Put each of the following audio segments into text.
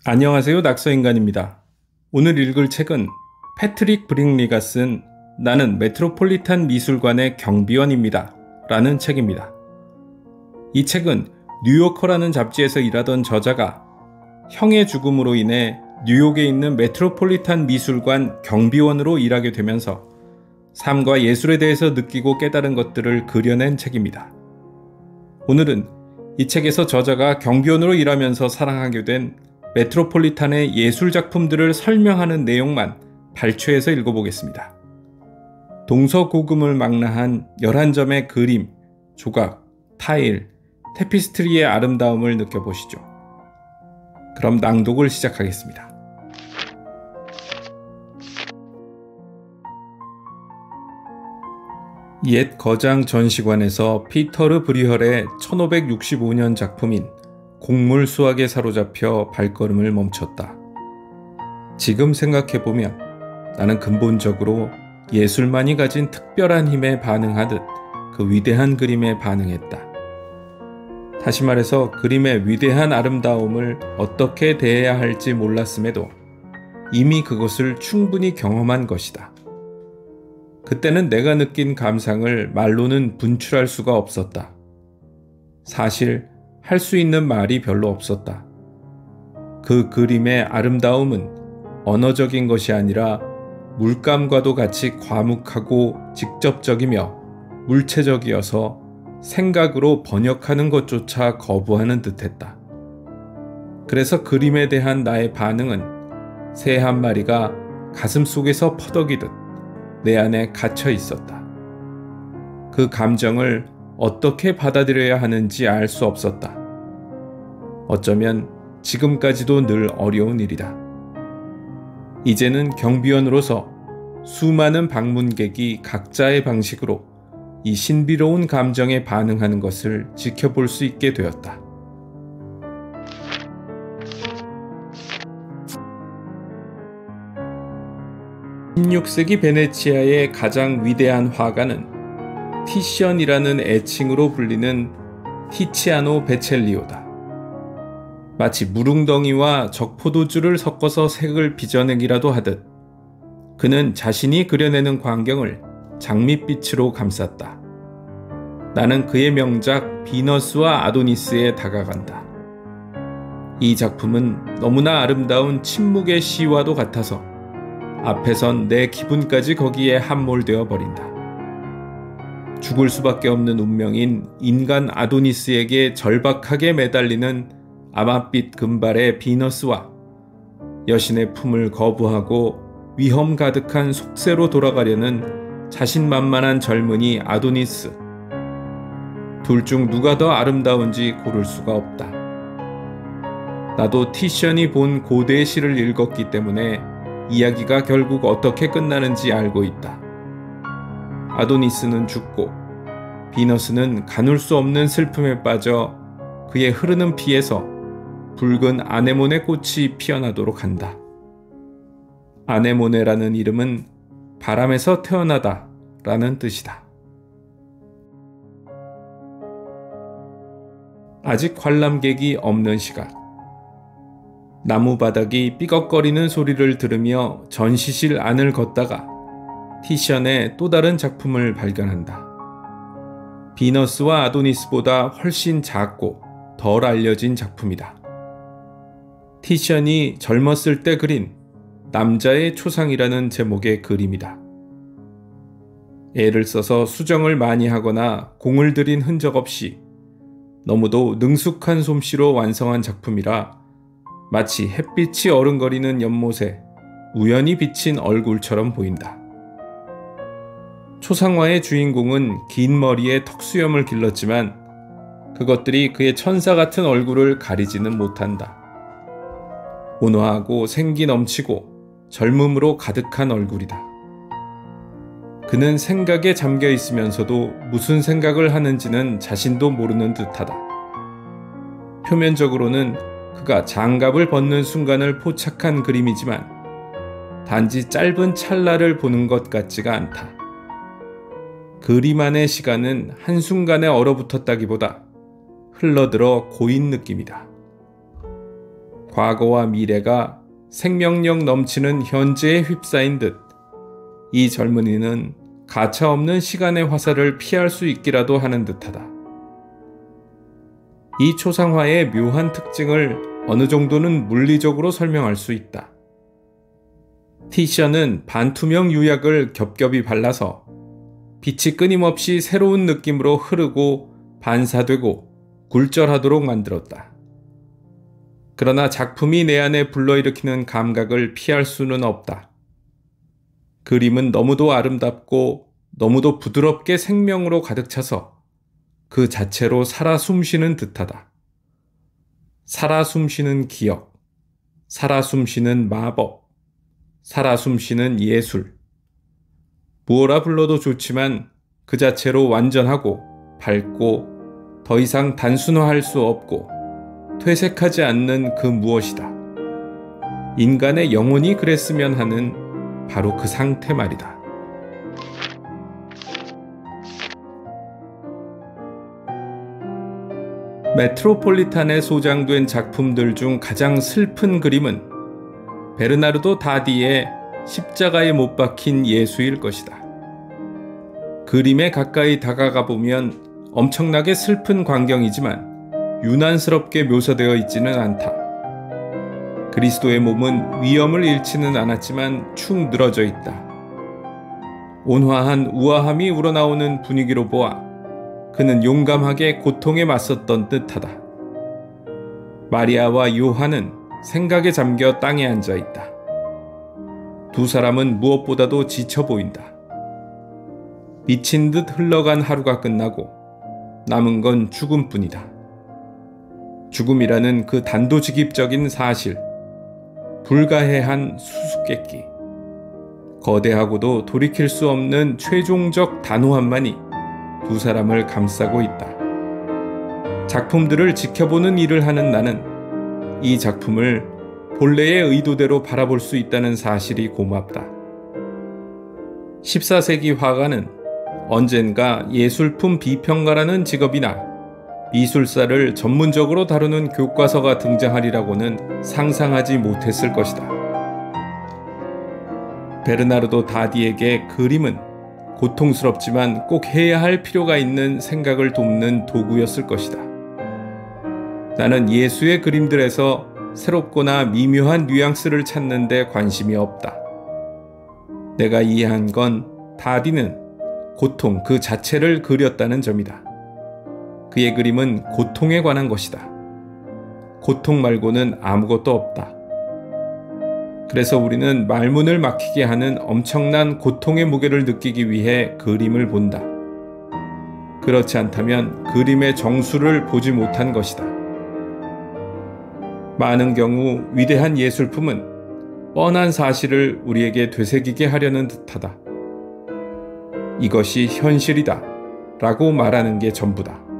안녕하세요. 낙서인간입니다. 오늘 읽을 책은 패트릭 브링리가 쓴 나는 메트로폴리탄 미술관의 경비원입니다. 라는 책입니다. 이 책은 뉴요커라는 잡지에서 일하던 저자가 형의 죽음으로 인해 뉴욕에 있는 메트로폴리탄 미술관 경비원으로 일하게 되면서 삶과 예술에 대해서 느끼고 깨달은 것들을 그려낸 책입니다. 오늘은 이 책에서 저자가 경비원으로 일하면서 사랑하게 된 메트로폴리탄의 예술작품들을 설명하는 내용만 발췌해서 읽어보겠습니다. 동서고금을 망라한 11점의 그림, 조각, 타일, 테피스트리의 아름다움을 느껴보시죠. 그럼 낭독을 시작하겠습니다. 옛 거장 전시관에서 피터르 브리헐의 1565년 작품인 곡물 수확에 사로잡혀 발걸음을 멈췄다. 지금 생각해보면 나는 근본적으로 예술만이 가진 특별한 힘에 반응하듯 그 위대한 그림에 반응했다. 다시 말해서 그림의 위대한 아름다움을 어떻게 대해야 할지 몰랐음에도 이미 그것을 충분히 경험한 것이다. 그때는 내가 느낀 감상을 말로는 분출할 수가 없었다. 사실 할 수 있는 말이 별로 없었다. 그 그림의 아름다움은 언어적인 것이 아니라 물감과도 같이 과묵하고 직접적이며 물체적이어서 생각으로 번역하는 것조차 거부하는 듯했다. 그래서 그림에 대한 나의 반응은 새 한 마리가 가슴 속에서 퍼덕이듯 내 안에 갇혀 있었다. 그 감정을 어떻게 받아들여야 하는지 알 수 없었다. 어쩌면 지금까지도 늘 어려운 일이다. 이제는 경비원으로서 수많은 방문객이 각자의 방식으로 이 신비로운 감정에 반응하는 것을 지켜볼 수 있게 되었다. (16세기) 베네치아의 가장 위대한 화가는 티션이라는 애칭으로 불리는 티치아노 베첼리오다. 마치 무릉덩이와 적포도주를 섞어서 색을 빚어내기라도 하듯 그는 자신이 그려내는 광경을 장밋빛으로 감쌌다. 나는 그의 명작 비너스와 아도니스에 다가간다. 이 작품은 너무나 아름다운 침묵의 시와도 같아서 앞에선 내 기분까지 거기에 함몰되어 버린다. 죽을 수밖에 없는 운명인 인간 아도니스에게 절박하게 매달리는 아맛빛 금발의 비너스와 여신의 품을 거부하고 위험 가득한 속세로 돌아가려는 자신만만한 젊은이 아도니스. 둘 중 누가 더 아름다운지 고를 수가 없다. 나도 티션이 본 고대의 시를 읽었기 때문에 이야기가 결국 어떻게 끝나는지 알고 있다. 아도니스는 죽고 비너스는 가눌 수 없는 슬픔에 빠져 그의 흐르는 피에서 붉은 아네모네 꽃이 피어나도록 한다. 아네모네라는 이름은 바람에서 태어나다 라는 뜻이다. 아직 관람객이 없는 시각. 나무 바닥이 삐걱거리는 소리를 들으며 전시실 안을 걷다가 티션의 또 다른 작품을 발견한다. 비너스와 아도니스보다 훨씬 작고 덜 알려진 작품이다. 티션이 젊었을 때 그린 남자의 초상이라는 제목의 그림이다. 애를 써서 수정을 많이 하거나 공을 들인 흔적 없이 너무도 능숙한 솜씨로 완성한 작품이라 마치 햇빛이 어른거리는 연못에 우연히 비친 얼굴처럼 보인다. 초상화의 주인공은 긴 머리에 턱수염을 길렀지만 그것들이 그의 천사 같은 얼굴을 가리지는 못한다. 온화하고 생기 넘치고 젊음으로 가득한 얼굴이다. 그는 생각에 잠겨 있으면서도 무슨 생각을 하는지는 자신도 모르는 듯하다. 표면적으로는 그가 장갑을 벗는 순간을 포착한 그림이지만 단지 짧은 찰나를 보는 것 같지가 않다. 그림 안의 시간은 한순간에 얼어붙었다기보다 흘러들어 고인 느낌이다. 과거와 미래가 생명력 넘치는 현재에 휩싸인 듯 이 젊은이는 가차없는 시간의 화살을 피할 수 있기라도 하는 듯하다. 이 초상화의 묘한 특징을 어느 정도는 물리적으로 설명할 수 있다. 티션은 반투명 유약을 겹겹이 발라서 빛이 끊임없이 새로운 느낌으로 흐르고 반사되고 굴절하도록 만들었다. 그러나 작품이 내 안에 불러일으키는 감각을 피할 수는 없다. 그림은 너무도 아름답고 너무도 부드럽게 생명으로 가득 차서 그 자체로 살아 숨쉬는 듯하다. 살아 숨쉬는 기억, 살아 숨쉬는 마법, 살아 숨쉬는 예술. 무엇라 불러도 좋지만 그 자체로 완전하고 밝고 더 이상 단순화할 수 없고 퇴색하지 않는 그 무엇이다. 인간의 영혼이 그랬으면 하는 바로 그 상태 말이다. 메트로폴리탄에 소장된 작품들 중 가장 슬픈 그림은 베르나르도 다디의 십자가에 못 박힌 예수일 것이다. 그림에 가까이 다가가 보면 엄청나게 슬픈 광경이지만 유난스럽게 묘사되어 있지는 않다. 그리스도의 몸은 위엄을 잃지는 않았지만 축 늘어져 있다. 온화한 우아함이 우러나오는 분위기로 보아 그는 용감하게 고통에 맞섰던 듯하다. 마리아와 요한은 생각에 잠겨 땅에 앉아 있다. 두 사람은 무엇보다도 지쳐 보인다. 미친 듯 흘러간 하루가 끝나고 남은 건 죽음뿐이다. 죽음이라는 그 단도직입적인 사실, 불가해한 수수께끼, 거대하고도 돌이킬 수 없는 최종적 단호함만이 두 사람을 감싸고 있다. 작품들을 지켜보는 일을 하는 나는 이 작품을 본래의 의도대로 바라볼 수 있다는 사실이 고맙다. 14세기 화가는 언젠가 예술품 비평가라는 직업이나 미술사를 전문적으로 다루는 교과서가 등장하리라고는 상상하지 못했을 것이다. 베르나르도 다디에게 그림은 고통스럽지만 꼭 해야 할 필요가 있는 생각을 돕는 도구였을 것이다. 나는 예수의 그림들에서 새롭거나 미묘한 뉘앙스를 찾는 데 관심이 없다. 내가 이해한 건 다디는 고통 그 자체를 그렸다는 점이다. 그의 그림은 고통에 관한 것이다. 고통 말고는 아무것도 없다. 그래서 우리는 말문을 막히게 하는 엄청난 고통의 무게를 느끼기 위해 그림을 본다. 그렇지 않다면 그림의 정수를 보지 못한 것이다. 많은 경우 위대한 예술품은 뻔한 사실을 우리에게 되새기게 하려는 듯하다. 이것이 현실이다 라고 말하는 게 전부다.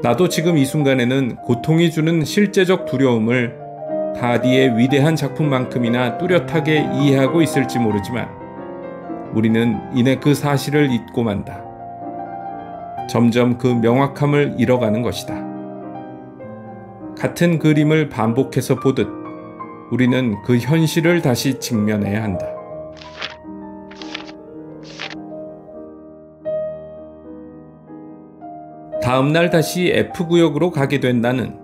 나도 지금 이 순간에는 고통이 주는 실제적 두려움을 다디의 위대한 작품만큼이나 뚜렷하게 이해하고 있을지 모르지만 우리는 이내 그 사실을 잊고 만다. 점점 그 명확함을 잃어가는 것이다. 같은 그림을 반복해서 보듯 우리는 그 현실을 다시 직면해야 한다. 다음날 다시 F구역으로 가게 된 나는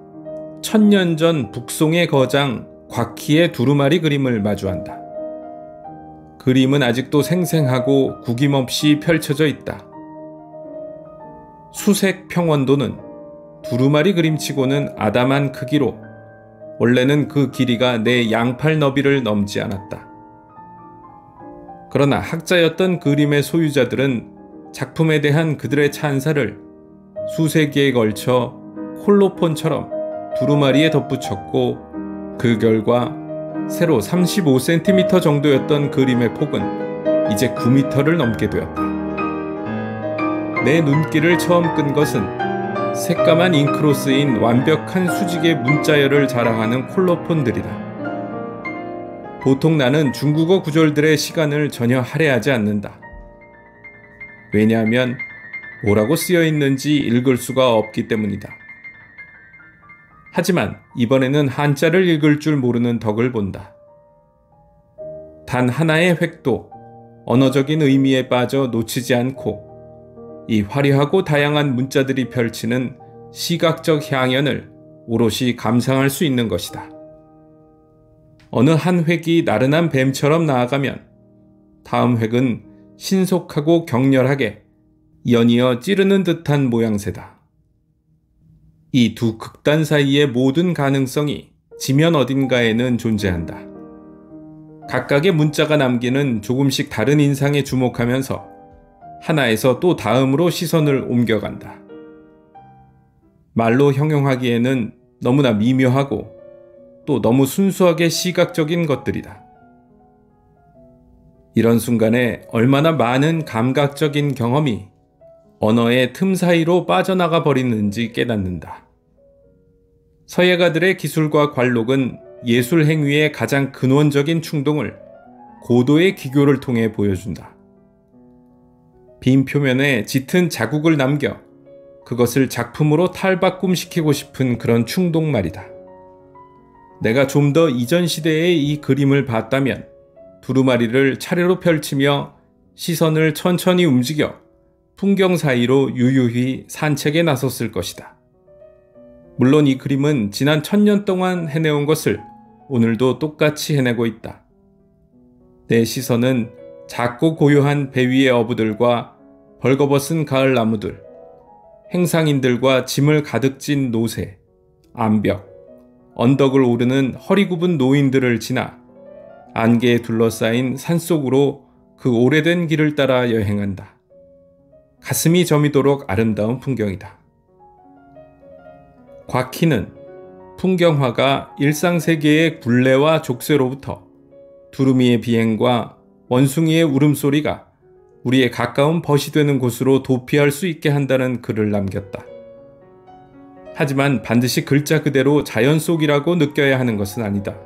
1000년 전 북송의 거장 곽희의 두루마리 그림을 마주한다. 그림은 아직도 생생하고 구김없이 펼쳐져 있다. 수색 평원도는 두루마리 그림치고는 아담한 크기로 원래는 그 길이가 내 양팔 너비를 넘지 않았다. 그러나 학자였던 그림의 소유자들은 작품에 대한 그들의 찬사를 수세기에 걸쳐 콜로폰처럼 두루마리에 덧붙였고 그 결과 세로 35cm 정도였던 그림의 폭은 이제 9m를 넘게 되었다. 내 눈길을 처음 끈 것은 새까만 잉크로 쓰인 완벽한 수직의 문자열을 자랑하는 콜로폰들이다. 보통 나는 중국어 구절들의 시간을 전혀 할애하지 않는다. 왜냐하면 뭐라고 쓰여 있는지 읽을 수가 없기 때문이다. 하지만 이번에는 한자를 읽을 줄 모르는 덕을 본다. 단 하나의 획도 언어적인 의미에 빠져 놓치지 않고 이 화려하고 다양한 문자들이 펼치는 시각적 향연을 오롯이 감상할 수 있는 것이다. 어느 한 획이 나른한 뱀처럼 나아가면 다음 획은 신속하고 격렬하게 연이어 찌르는 듯한 모양새다. 이 두 극단 사이의 모든 가능성이 지면 어딘가에는 존재한다. 각각의 문자가 남기는 조금씩 다른 인상에 주목하면서 하나에서 또 다음으로 시선을 옮겨간다. 말로 형용하기에는 너무나 미묘하고 또 너무 순수하게 시각적인 것들이다. 이런 순간에 얼마나 많은 감각적인 경험이 언어의 틈 사이로 빠져나가 버리는지 깨닫는다. 서예가들의 기술과 관록은 예술 행위의 가장 근원적인 충동을 고도의 기교를 통해 보여준다. 빈 표면에 짙은 자국을 남겨 그것을 작품으로 탈바꿈시키고 싶은 그런 충동 말이다. 내가 좀 더 이전 시대의 이 그림을 봤다면 두루마리를 차례로 펼치며 시선을 천천히 움직여 풍경 사이로 유유히 산책에 나섰을 것이다. 물론 이 그림은 지난 1000년 동안 해내온 것을 오늘도 똑같이 해내고 있다. 내 시선은 작고 고요한 배 위의 어부들과 벌거벗은 가을 나무들, 행상인들과 짐을 가득 진 노새, 암벽, 언덕을 오르는 허리 굽은 노인들을 지나 안개에 둘러싸인 산속으로 그 오래된 길을 따라 여행한다. 가슴이 저미도록 아름다운 풍경이다. 곽희는 풍경화가 일상세계의 굴레와 족쇄로부터 두루미의 비행과 원숭이의 울음소리가 우리의 가까운 벗이 되는 곳으로 도피할 수 있게 한다는 글을 남겼다. 하지만 반드시 글자 그대로 자연 속이라고 느껴야 하는 것은 아니다.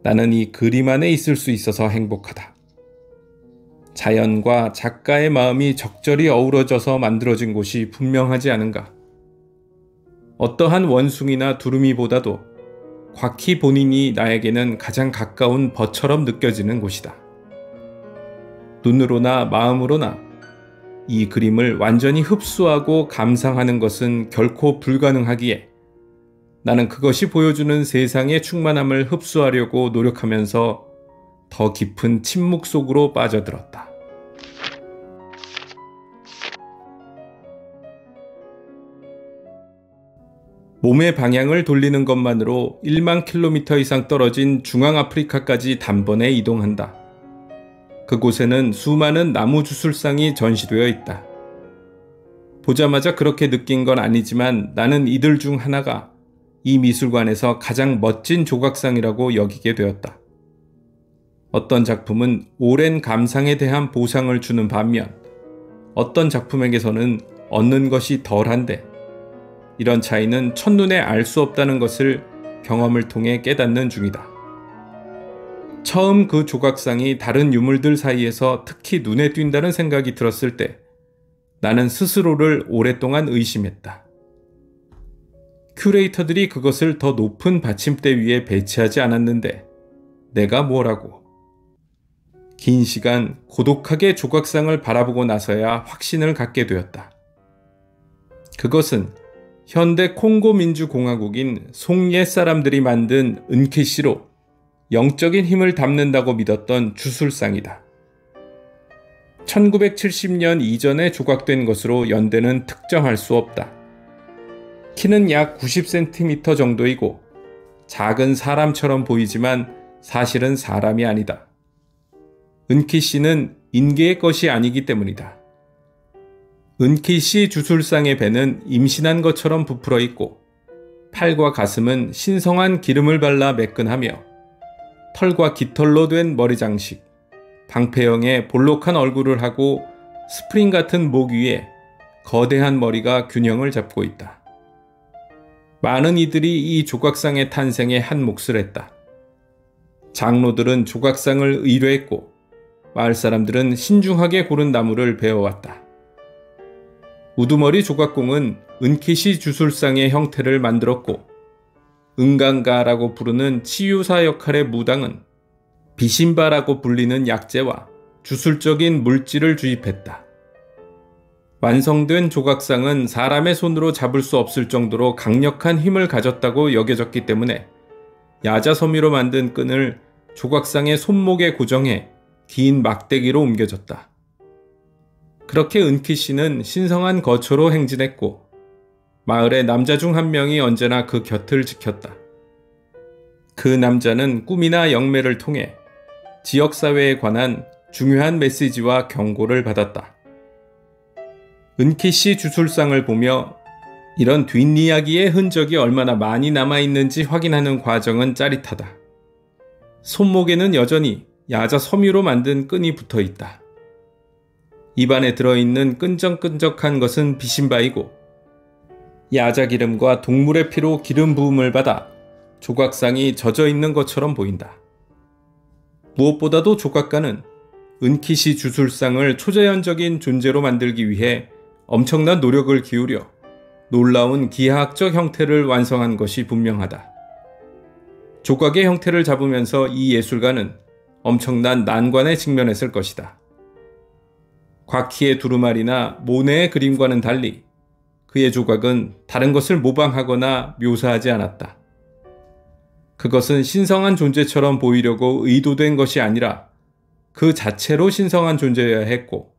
나는 이 그림 안에 있을 수 있어서 행복하다. 자연과 작가의 마음이 적절히 어우러져서 만들어진 곳이 분명하지 않은가. 어떠한 원숭이나 두루미보다도 곽희 본인이 나에게는 가장 가까운 벗처럼 느껴지는 곳이다. 눈으로나 마음으로나 이 그림을 완전히 흡수하고 감상하는 것은 결코 불가능하기에 나는 그것이 보여주는 세상의 충만함을 흡수하려고 노력하면서 더 깊은 침묵 속으로 빠져들었다. 몸의 방향을 돌리는 것만으로 1만 킬로미터 이상 떨어진 중앙아프리카까지 단번에 이동한다. 그곳에는 수많은 나무 주술상이 전시되어 있다. 보자마자 그렇게 느낀 건 아니지만 나는 이들 중 하나가 이 미술관에서 가장 멋진 조각상이라고 여기게 되었다. 어떤 작품은 오랜 감상에 대한 보상을 주는 반면 어떤 작품에게서는 얻는 것이 덜한데 이런 차이는 첫눈에 알 수 없다는 것을 경험을 통해 깨닫는 중이다. 처음 그 조각상이 다른 유물들 사이에서 특히 눈에 띈다는 생각이 들었을 때 나는 스스로를 오랫동안 의심했다. 큐레이터들이 그것을 더 높은 받침대 위에 배치하지 않았는데 내가 뭐라고. 긴 시간 고독하게 조각상을 바라보고 나서야 확신을 갖게 되었다. 그것은 현대 콩고 민주공화국인 송예 사람들이 만든 은키시로 영적인 힘을 담는다고 믿었던 주술상이다. 1970년 이전에 조각된 것으로 연대는 특정할 수 없다. 키는 약 90cm 정도이고 작은 사람처럼 보이지만 사실은 사람이 아니다. 은키시는 인계의 것이 아니기 때문이다. 은키시 주술상의 배는 임신한 것처럼 부풀어 있고 팔과 가슴은 신성한 기름을 발라 매끈하며 털과 깃털로 된 머리 장식, 방패형의 볼록한 얼굴을 하고 스프링 같은 목 위에 거대한 머리가 균형을 잡고 있다. 많은 이들이 이 조각상의 탄생에 한 몫을 했다. 장로들은 조각상을 의뢰했고 마을 사람들은 신중하게 고른 나무를 베어왔다. 우두머리 조각공은 은키시 주술상의 형태를 만들었고 은강가라고 부르는 치유사 역할의 무당은 비신바라고 불리는 약재와 주술적인 물질을 주입했다. 완성된 조각상은 사람의 손으로 잡을 수 없을 정도로 강력한 힘을 가졌다고 여겨졌기 때문에 야자섬유로 만든 끈을 조각상의 손목에 고정해 긴 막대기로 옮겨졌다. 그렇게 은키씨는 신성한 거처로 행진했고 마을의 남자 중 한 명이 언제나 그 곁을 지켰다. 그 남자는 꿈이나 영매를 통해 지역사회에 관한 중요한 메시지와 경고를 받았다. 은키씨 주술상을 보며 이런 뒷이야기의 흔적이 얼마나 많이 남아있는지 확인하는 과정은 짜릿하다. 손목에는 여전히 야자 섬유로 만든 끈이 붙어있다. 입안에 들어있는 끈적끈적한 것은 비신바이고 야자 기름과 동물의 피로 기름 부음을 받아 조각상이 젖어있는 것처럼 보인다. 무엇보다도 조각가는 은키씨 주술상을 초자연적인 존재로 만들기 위해 엄청난 노력을 기울여 놀라운 기하학적 형태를 완성한 것이 분명하다. 조각의 형태를 잡으면서 이 예술가는 엄청난 난관에 직면했을 것이다. 곽희의 두루마리나 모네의 그림과는 달리 그의 조각은 다른 것을 모방하거나 묘사하지 않았다. 그것은 신성한 존재처럼 보이려고 의도된 것이 아니라 그 자체로 신성한 존재여야 했고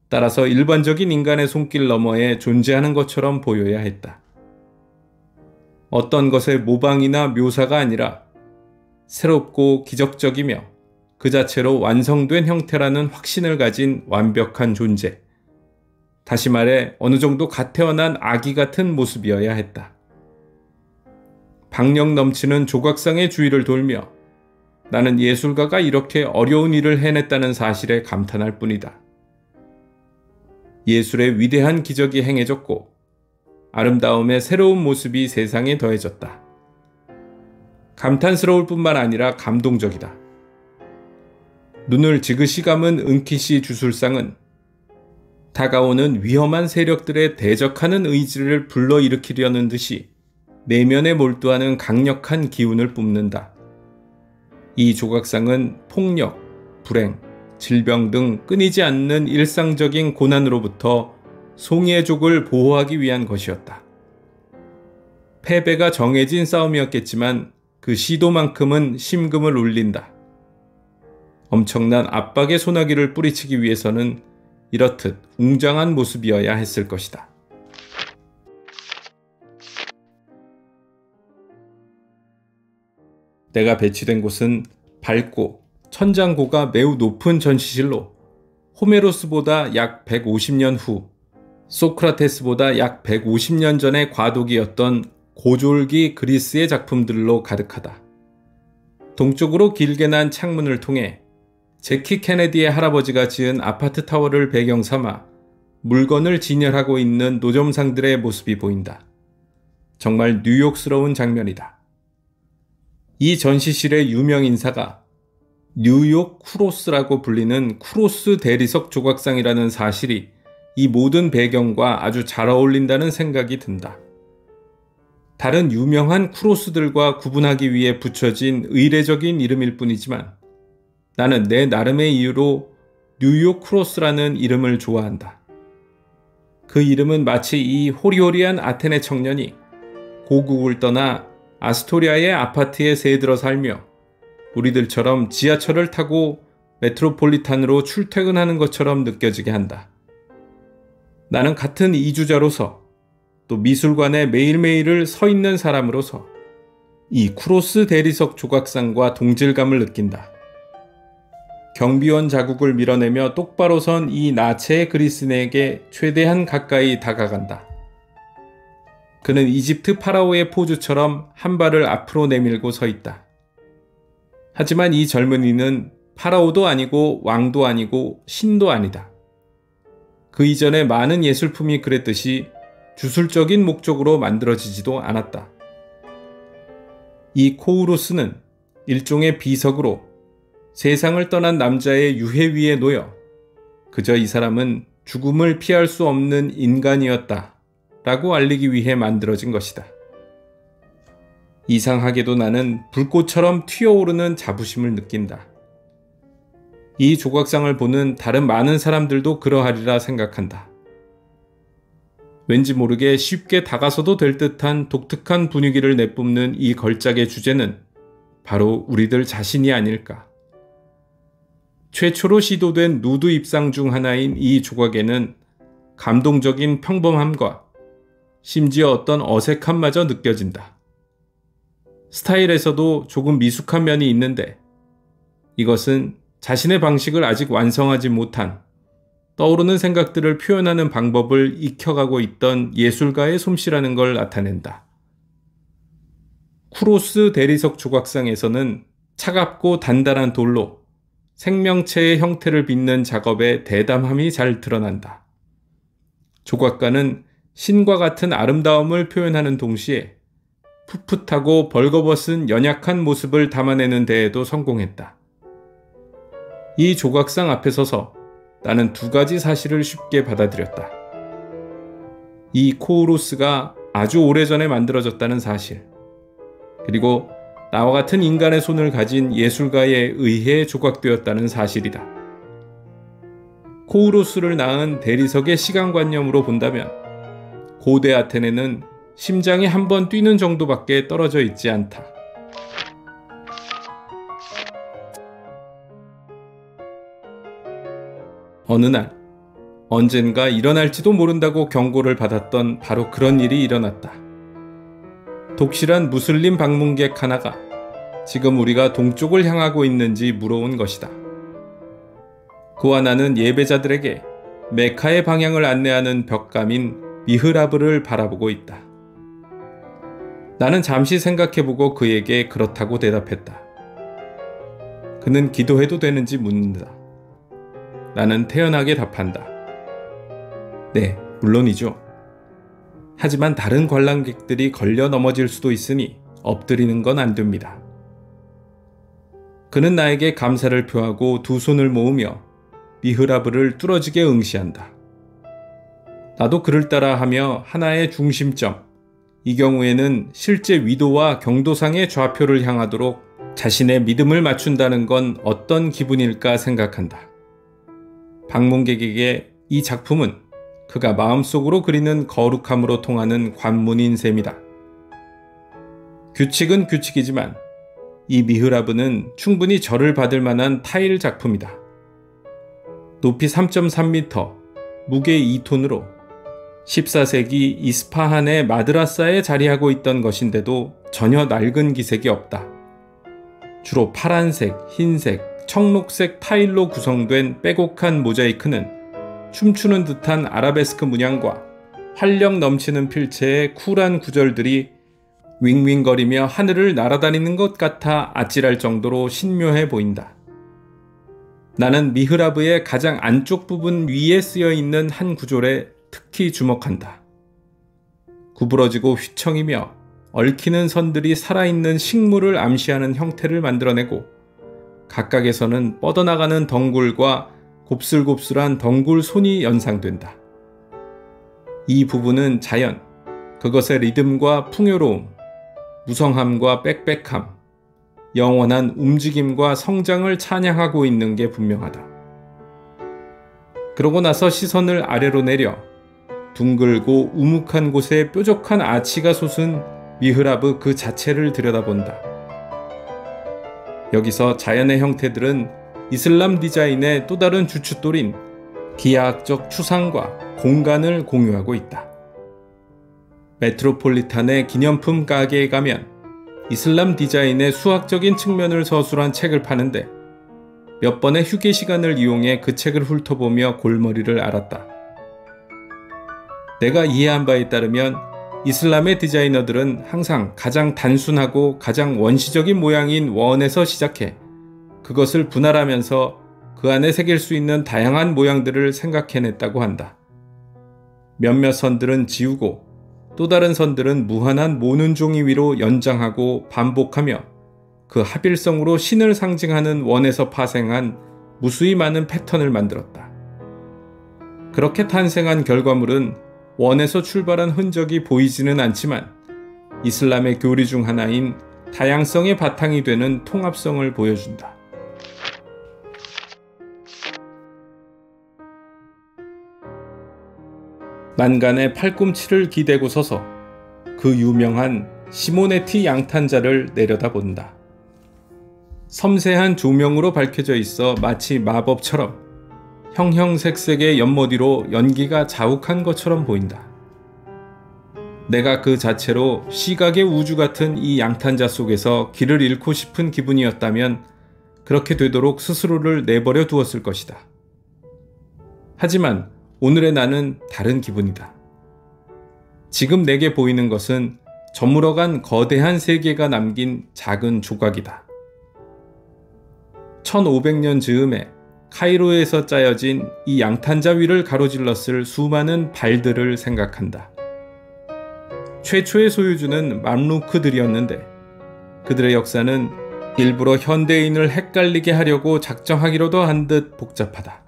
따라서 일반적인 인간의 손길 너머에 존재하는 것처럼 보여야 했다. 어떤 것의 모방이나 묘사가 아니라 새롭고 기적적이며 그 자체로 완성된 형태라는 확신을 가진 완벽한 존재. 다시 말해 어느 정도 갓 태어난 아기 같은 모습이어야 했다. 박력 넘치는 조각상의 주위를 돌며 나는 예술가가 이렇게 어려운 일을 해냈다는 사실에 감탄할 뿐이다. 예술의 위대한 기적이 행해졌고 아름다움의 새로운 모습이 세상에 더해졌다. 감탄스러울 뿐만 아니라 감동적이다. 눈을 지그시 감은 은키씨 주술상은 다가오는 위험한 세력들의 대적하는 의지를 불러일으키려는 듯이 내면에 몰두하는 강력한 기운을 뿜는다. 이 조각상은 폭력, 불행, 질병 등 끊이지 않는 일상적인 고난으로부터 송예족을 보호하기 위한 것이었다. 패배가 정해진 싸움이었겠지만 그 시도만큼은 심금을 울린다. 엄청난 압박의 소나기를 뿌리치기 위해서는 이렇듯 웅장한 모습이어야 했을 것이다. 내가 배치된 곳은 밝고 천장고가 매우 높은 전시실로 호메로스보다 약 150년 후, 소크라테스보다 약 150년 전의 과도기였던 고졸기 그리스의 작품들로 가득하다. 동쪽으로 길게 난 창문을 통해 제키 케네디의 할아버지가 지은 아파트 타워를 배경 삼아 물건을 진열하고 있는 노점상들의 모습이 보인다. 정말 뉴욕스러운 장면이다. 이 전시실의 유명 인사가 뉴욕 쿠로스라고 불리는 쿠로스 대리석 조각상이라는 사실이 이 모든 배경과 아주 잘 어울린다는 생각이 든다. 다른 유명한 쿠로스들과 구분하기 위해 붙여진 의례적인 이름일 뿐이지만 나는 내 나름의 이유로 뉴욕 쿠로스라는 이름을 좋아한다. 그 이름은 마치 이 호리호리한 아테네 청년이 고국을 떠나 아스토리아의 아파트에 새들어 살며 우리들처럼 지하철을 타고 메트로폴리탄으로 출퇴근하는 것처럼 느껴지게 한다. 나는 같은 이주자로서 또 미술관에 매일매일을 서 있는 사람으로서 이 쿠로스 대리석 조각상과 동질감을 느낀다. 경비원 자국을 밀어내며 똑바로 선 이 나체의 그리스인에게 최대한 가까이 다가간다. 그는 이집트 파라오의 포즈처럼 한 발을 앞으로 내밀고 서 있다. 하지만 이 젊은이는 파라오도 아니고 왕도 아니고 신도 아니다. 그 이전에 많은 예술품이 그랬듯이 주술적인 목적으로 만들어지지도 않았다. 이 코우루스는 일종의 비석으로 세상을 떠난 남자의 유해 위에 놓여 그저 이 사람은 죽음을 피할 수 없는 인간이었다 라고 알리기 위해 만들어진 것이다. 이상하게도 나는 불꽃처럼 튀어오르는 자부심을 느낀다. 이 조각상을 보는 다른 많은 사람들도 그러하리라 생각한다. 왠지 모르게 쉽게 다가서도 될 듯한 독특한 분위기를 내뿜는 이 걸작의 주제는 바로 우리들 자신이 아닐까. 최초로 시도된 누드 입상 중 하나인 이 조각에는 감동적인 평범함과 심지어 어떤 어색함마저 느껴진다. 스타일에서도 조금 미숙한 면이 있는데 이것은 자신의 방식을 아직 완성하지 못한 떠오르는 생각들을 표현하는 방법을 익혀가고 있던 예술가의 솜씨라는 걸 나타낸다. 쿠로스 대리석 조각상에서는 차갑고 단단한 돌로 생명체의 형태를 빚는 작업의 대담함이 잘 드러난다. 조각가는 신과 같은 아름다움을 표현하는 동시에 풋풋하고 벌거벗은 연약한 모습을 담아내는 데에도 성공했다. 이 조각상 앞에 서서 나는 두 가지 사실을 쉽게 받아들였다. 이 코우로스가 아주 오래전에 만들어졌다는 사실, 그리고 나와 같은 인간의 손을 가진 예술가에 의해 조각되었다는 사실이다. 코우로스를 낳은 대리석의 시간관념으로 본다면 고대 아테네는 심장이 한 번 뛰는 정도밖에 떨어져 있지 않다. 어느 날 언젠가 일어날지도 모른다고 경고를 받았던 바로 그런 일이 일어났다. 독실한 무슬림 방문객 하나가 지금 우리가 동쪽을 향하고 있는지 물어온 것이다. 그와 나는 예배자들에게 메카의 방향을 안내하는 벽감인 미흐라브를 바라보고 있다. 나는 잠시 생각해보고 그에게 그렇다고 대답했다. 그는 기도해도 되는지 묻는다. 나는 태연하게 답한다. 네, 물론이죠. 하지만 다른 관람객들이 걸려 넘어질 수도 있으니 엎드리는 건 안 됩니다. 그는 나에게 감사를 표하고 두 손을 모으며 미흐라브를 뚫어지게 응시한다. 나도 그를 따라 하며 하나의 중심점, 이 경우에는 실제 위도와 경도상의 좌표를 향하도록 자신의 믿음을 맞춘다는 건 어떤 기분일까 생각한다. 방문객에게 이 작품은 그가 마음속으로 그리는 거룩함으로 통하는 관문인 셈이다. 규칙은 규칙이지만 이 미흐라브는 충분히 절을 받을 만한 타일 작품이다. 높이 3.3m, 무게 2톤으로 14세기 이스파한의 마드라사에 자리하고 있던 것인데도 전혀 낡은 기색이 없다. 주로 파란색, 흰색, 청록색 타일로 구성된 빼곡한 모자이크는 춤추는 듯한 아라베스크 문양과 활력 넘치는 필체의 쿨한 구절들이 윙윙거리며 하늘을 날아다니는 것 같아 아찔할 정도로 신묘해 보인다. 나는 미흐라브의 가장 안쪽 부분 위에 쓰여 있는 한 구절에 특히 주목한다. 구부러지고 휘청이며 얽히는 선들이 살아있는 식물을 암시하는 형태를 만들어내고 각각에서는 뻗어나가는 덩굴과 곱슬곱슬한 덩굴 손이 연상된다. 이 부분은 자연, 그것의 리듬과 풍요로움, 무성함과 빽빽함, 영원한 움직임과 성장을 찬양하고 있는 게 분명하다. 그러고 나서 시선을 아래로 내려 둥글고 우묵한 곳에 뾰족한 아치가 솟은 미흐라브 그 자체를 들여다본다. 여기서 자연의 형태들은 이슬람 디자인의 또 다른 주춧돌인 기하학적 추상과 공간을 공유하고 있다. 메트로폴리탄의 기념품 가게에 가면 이슬람 디자인의 수학적인 측면을 서술한 책을 파는데 몇 번의 휴게 시간을 이용해 그 책을 훑어보며 골머리를 앓았다. 내가 이해한 바에 따르면 이슬람의 디자이너들은 항상 가장 단순하고 가장 원시적인 모양인 원에서 시작해 그것을 분할하면서 그 안에 새길 수 있는 다양한 모양들을 생각해냈다고 한다. 몇몇 선들은 지우고 또 다른 선들은 무한한 모는 종이 위로 연장하고 반복하며 그 합일성으로 신을 상징하는 원에서 파생한 무수히 많은 패턴을 만들었다. 그렇게 탄생한 결과물은 원에서 출발한 흔적이 보이지는 않지만 이슬람의 교리 중 하나인 다양성의 바탕이 되는 통합성을 보여준다. 난간에 팔꿈치를 기대고 서서 그 유명한 시모네티 양탄자를 내려다본다. 섬세한 조명으로 밝혀져 있어 마치 마법처럼 형형색색의 연못위로 연기가 자욱한 것처럼 보인다. 내가 그 자체로 시각의 우주 같은 이 양탄자 속에서 길을 잃고 싶은 기분이었다면 그렇게 되도록 스스로를 내버려 두었을 것이다. 하지만 오늘의 나는 다른 기분이다. 지금 내게 보이는 것은 저물어간 거대한 세계가 남긴 작은 조각이다. 1500년 즈음에 카이로에서 짜여진 이 양탄자 위를 가로질렀을 수많은 발들을 생각한다. 최초의 소유주는 맘루크들이었는데 그들의 역사는 일부러 현대인을 헷갈리게 하려고 작정하기로도 한 듯 복잡하다.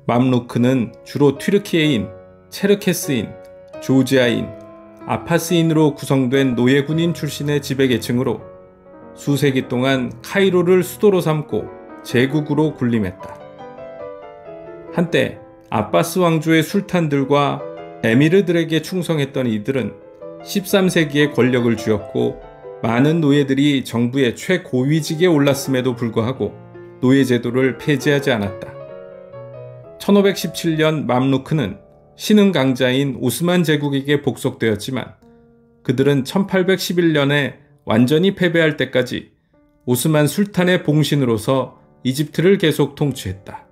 맘루크는 주로 튀르키예인, 체르케스인, 조지아인, 아파스인으로 구성된 노예군인 출신의 지배계층으로 수세기 동안 카이로를 수도로 삼고 제국으로 군림했다. 한때 아바스 왕조의 술탄들과 에미르들에게 충성했던 이들은 13세기에 권력을 쥐었고 많은 노예들이 정부의 최고위직에 올랐음에도 불구하고 노예제도를 폐지하지 않았다. 1517년 맘루크는 신흥 강자인 오스만 제국에게 복속되었지만 그들은 1811년에 완전히 패배할 때까지 오스만 술탄의 봉신으로서 이집트를 계속 통치했다.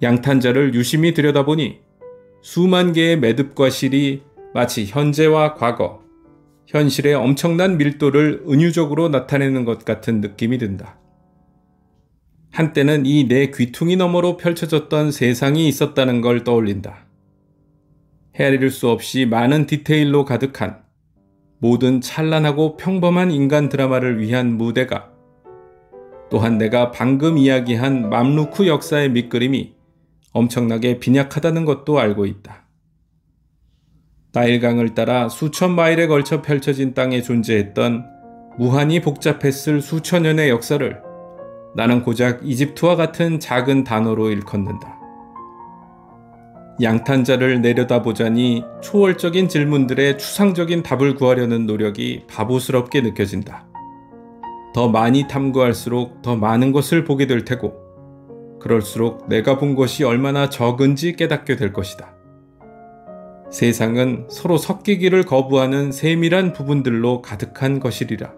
양탄자를 유심히 들여다보니 수만 개의 매듭과 실이 마치 현재와 과거, 현실의 엄청난 밀도를 은유적으로 나타내는 것 같은 느낌이 든다. 한때는 이 내 귀퉁이 너머로 펼쳐졌던 세상이 있었다는 걸 떠올린다. 헤아릴 수 없이 많은 디테일로 가득한 모든 찬란하고 평범한 인간 드라마를 위한 무대가, 또한 내가 방금 이야기한 맘루크 역사의 밑그림이 엄청나게 빈약하다는 것도 알고 있다. 나일강을 따라 수천 마일에 걸쳐 펼쳐진 땅에 존재했던 무한히 복잡했을 수천 년의 역사를 나는 고작 이집트와 같은 작은 단어로 일컫는다. 양탄자를 내려다보자니 초월적인 질문들의 추상적인 답을 구하려는 노력이 바보스럽게 느껴진다. 더 많이 탐구할수록 더 많은 것을 보게 될 테고 그럴수록 내가 본 것이 얼마나 적은지 깨닫게 될 것이다. 세상은 서로 섞이기를 거부하는 세밀한 부분들로 가득한 것이리라.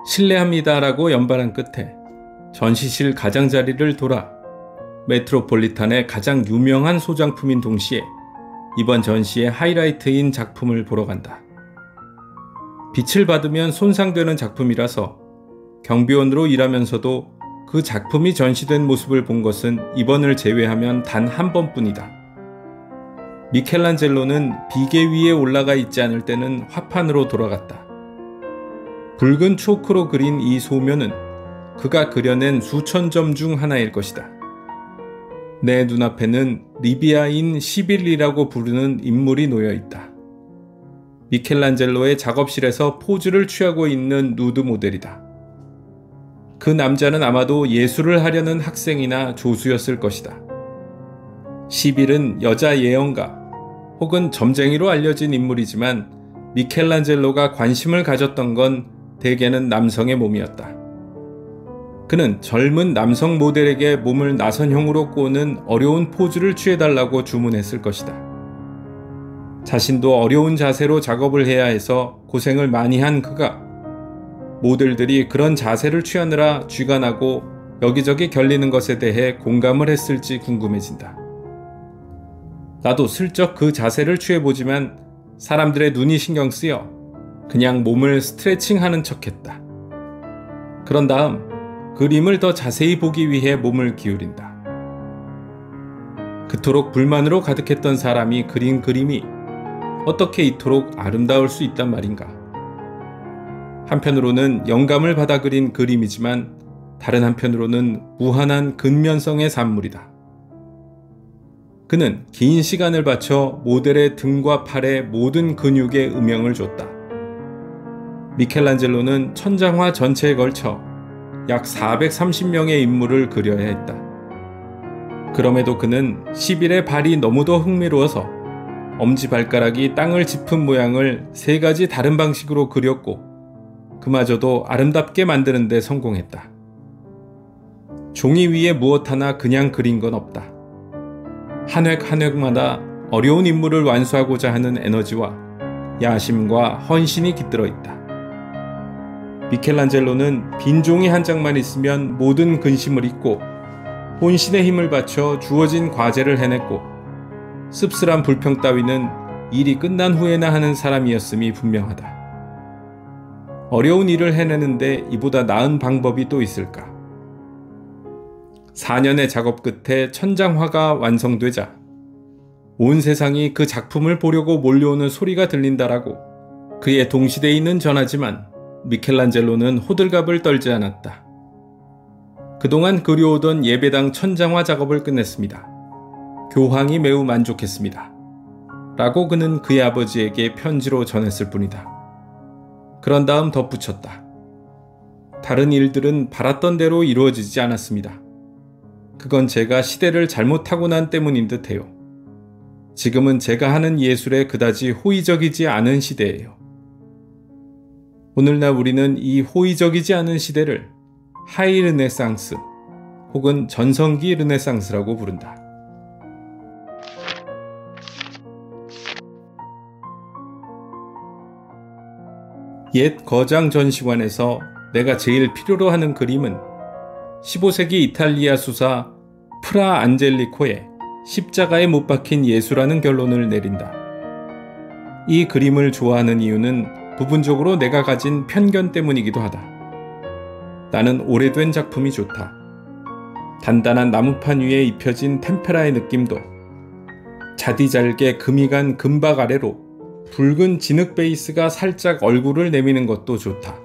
실례합니다라고 연발한 끝에 전시실 가장자리를 돌아 메트로폴리탄의 가장 유명한 소장품인 동시에 이번 전시의 하이라이트인 작품을 보러 간다. 빛을 받으면 손상되는 작품이라서 경비원으로 일하면서도 그 작품이 전시된 모습을 본 것은 이번을 제외하면 단 한 번뿐이다. 미켈란젤로는 비계 위에 올라가 있지 않을 때는 화판으로 돌아갔다. 붉은 초크로 그린 이 소묘는 그가 그려낸 수천 점 중 하나일 것이다. 내 눈앞에는 리비아인 시빌리라고 부르는 인물이 놓여 있다. 미켈란젤로의 작업실에서 포즈를 취하고 있는 누드 모델이다. 그 남자는 아마도 예술을 하려는 학생이나 조수였을 것이다. 시빌은 여자 예언가 혹은 점쟁이로 알려진 인물이지만 미켈란젤로가 관심을 가졌던 건 대개는 남성의 몸이었다. 그는 젊은 남성 모델에게 몸을 나선형으로 꼬는 어려운 포즈를 취해달라고 주문했을 것이다. 자신도 어려운 자세로 작업을 해야 해서 고생을 많이 한 그가 모델들이 그런 자세를 취하느라 쥐가 나고 여기저기 결리는 것에 대해 공감을 했을지 궁금해진다. 나도 슬쩍 그 자세를 취해보지만 사람들의 눈이 신경 쓰여 그냥 몸을 스트레칭하는 척했다. 그런 다음 그림을 더 자세히 보기 위해 몸을 기울인다. 그토록 불만으로 가득했던 사람이 그린 그림이 어떻게 이토록 아름다울 수 있단 말인가. 한편으로는 영감을 받아 그린 그림이지만 다른 한편으로는 무한한 근면성의 산물이다. 그는 긴 시간을 바쳐 모델의 등과 팔의 모든 근육에 음영을 줬다. 미켈란젤로는 천장화 전체에 걸쳐 약 430명의 인물을 그려야 했다. 그럼에도 그는 10일의 발이 너무도 흥미로워서 엄지발가락이 땅을 짚은 모양을 3가지 다른 방식으로 그렸고 그마저도 아름답게 만드는 데 성공했다. 종이 위에 무엇 하나 그냥 그린 건 없다. 한 획 한 획마다 어려운 임무를 완수하고자 하는 에너지와 야심과 헌신이 깃들어 있다. 미켈란젤로는 빈 종이 한 장만 있으면 모든 근심을 잊고 혼신의 힘을 바쳐 주어진 과제를 해냈고 씁쓸한 불평 따위는 일이 끝난 후에나 하는 사람이었음이 분명하다. 어려운 일을 해내는데 이보다 나은 방법이 또 있을까? 4년의 작업 끝에 천장화가 완성되자 온 세상이 그 작품을 보려고 몰려오는 소리가 들린다라고 그의 동시대인은 전하지만 미켈란젤로는 호들갑을 떨지 않았다. 그동안 그려오던 예배당 천장화 작업을 끝냈습니다. 교황이 매우 만족했습니다. 라고 그는 그의 아버지에게 편지로 전했을 뿐이다. 그런 다음 덧붙였다. 다른 일들은 바랐던 대로 이루어지지 않았습니다. 그건 제가 시대를 잘못 타고난 때문인 듯해요. 지금은 제가 하는 예술에 그다지 호의적이지 않은 시대예요. 오늘날 우리는 이 호의적이지 않은 시대를 하이 르네상스 혹은 전성기 르네상스라고 부른다. 옛 거장 전시관에서 내가 제일 필요로 하는 그림은 15세기 이탈리아 수사 프라 안젤리코의 십자가에 못 박힌 예수라는 결론을 내린다. 이 그림을 좋아하는 이유는 부분적으로 내가 가진 편견 때문이기도 하다. 나는 오래된 작품이 좋다. 단단한 나무판 위에 입혀진 템페라의 느낌도, 자디잘게 금이 간 금박 아래로 붉은 진흙 베이스가 살짝 얼굴을 내미는 것도 좋다.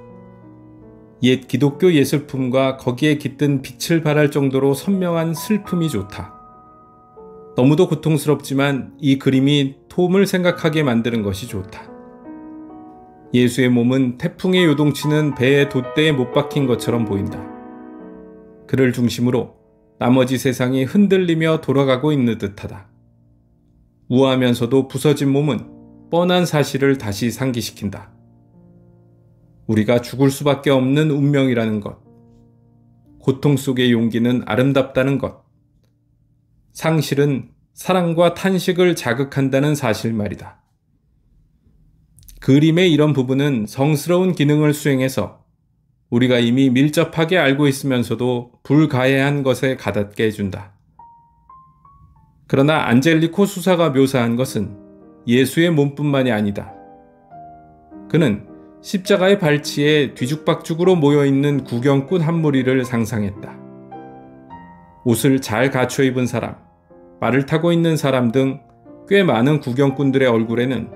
옛 기독교 예술품과 거기에 깃든 빛을 발할 정도로 선명한 슬픔이 좋다. 너무도 고통스럽지만 이 그림이 톰을 생각하게 만드는 것이 좋다. 예수의 몸은 태풍에 요동치는 배의 돛대에 못 박힌 것처럼 보인다. 그를 중심으로 나머지 세상이 흔들리며 돌아가고 있는 듯하다. 우아하면서도 부서진 몸은 뻔한 사실을 다시 상기시킨다. 우리가 죽을 수밖에 없는 운명이라는 것, 고통 속의 용기는 아름답다는 것, 상실은 사랑과 탄식을 자극한다는 사실 말이다. 그림의 이런 부분은 성스러운 기능을 수행해서 우리가 이미 밀접하게 알고 있으면서도 불가해한 것에 가닿게 해준다. 그러나 안젤리코 수사가 묘사한 것은 예수의 몸뿐만이 아니다. 그는 십자가의 발치에 뒤죽박죽으로 모여있는 구경꾼 한 무리를 상상했다. 옷을 잘 갖춰 입은 사람, 말을 타고 있는 사람 등 꽤 많은 구경꾼들의 얼굴에는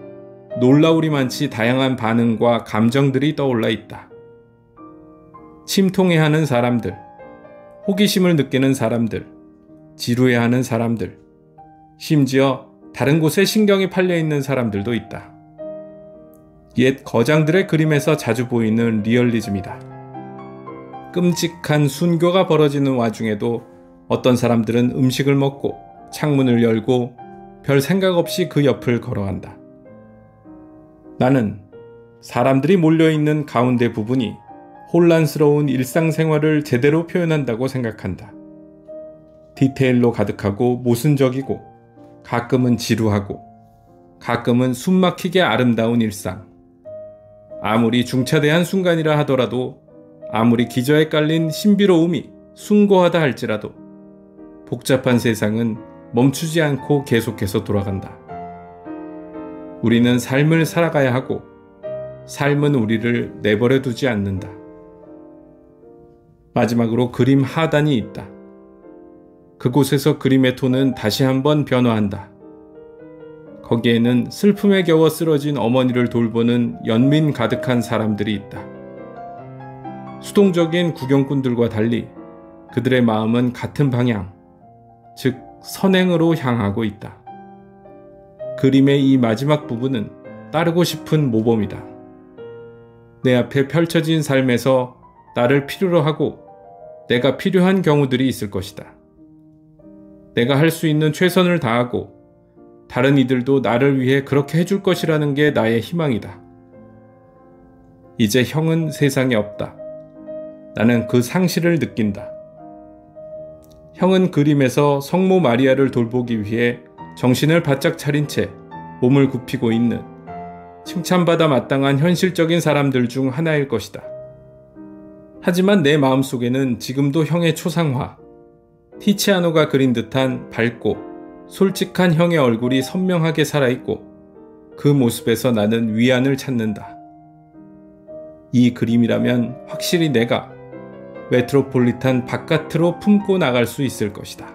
놀라우리만치 다양한 반응과 감정들이 떠올라 있다. 침통해하는 사람들, 호기심을 느끼는 사람들, 지루해하는 사람들, 심지어 다른 곳에 신경이 팔려 있는 사람들도 있다. 옛 거장들의 그림에서 자주 보이는 리얼리즘이다. 끔찍한 순교가 벌어지는 와중에도 어떤 사람들은 음식을 먹고 창문을 열고 별 생각 없이 그 옆을 걸어간다. 나는 사람들이 몰려있는 가운데 부분이 혼란스러운 일상생활을 제대로 표현한다고 생각한다. 디테일로 가득하고 모순적이고 가끔은 지루하고 가끔은 숨막히게 아름다운 일상. 아무리 중차대한 순간이라 하더라도, 아무리 기저에 깔린 신비로움이 숭고하다 할지라도 복잡한 세상은 멈추지 않고 계속해서 돌아간다. 우리는 삶을 살아가야 하고 삶은 우리를 내버려 두지 않는다. 마지막으로 그림 하단이 있다. 그곳에서 그림의 톤은 다시 한번 변화한다. 거기에는 슬픔에 겨워 쓰러진 어머니를 돌보는 연민 가득한 사람들이 있다. 수동적인 구경꾼들과 달리 그들의 마음은 같은 방향, 즉 선행으로 향하고 있다. 그림의 이 마지막 부분은 따르고 싶은 모범이다. 내 앞에 펼쳐진 삶에서 나를 필요로 하고 내가 필요한 경우들이 있을 것이다. 내가 할 수 있는 최선을 다하고 다른 이들도 나를 위해 그렇게 해줄 것이라는 게 나의 희망이다. 이제 형은 세상에 없다. 나는 그 상실을 느낀다. 형은 그림에서 성모 마리아를 돌보기 위해 정신을 바짝 차린 채 몸을 굽히고 있는 칭찬받아 마땅한 현실적인 사람들 중 하나일 것이다. 하지만 내 마음속에는 지금도 형의 초상화, 티치아노가 그린 듯한 밝고 솔직한 형의 얼굴이 선명하게 살아있고 그 모습에서 나는 위안을 찾는다. 이 그림이라면 확실히 내가 메트로폴리탄 바깥으로 품고 나갈 수 있을 것이다.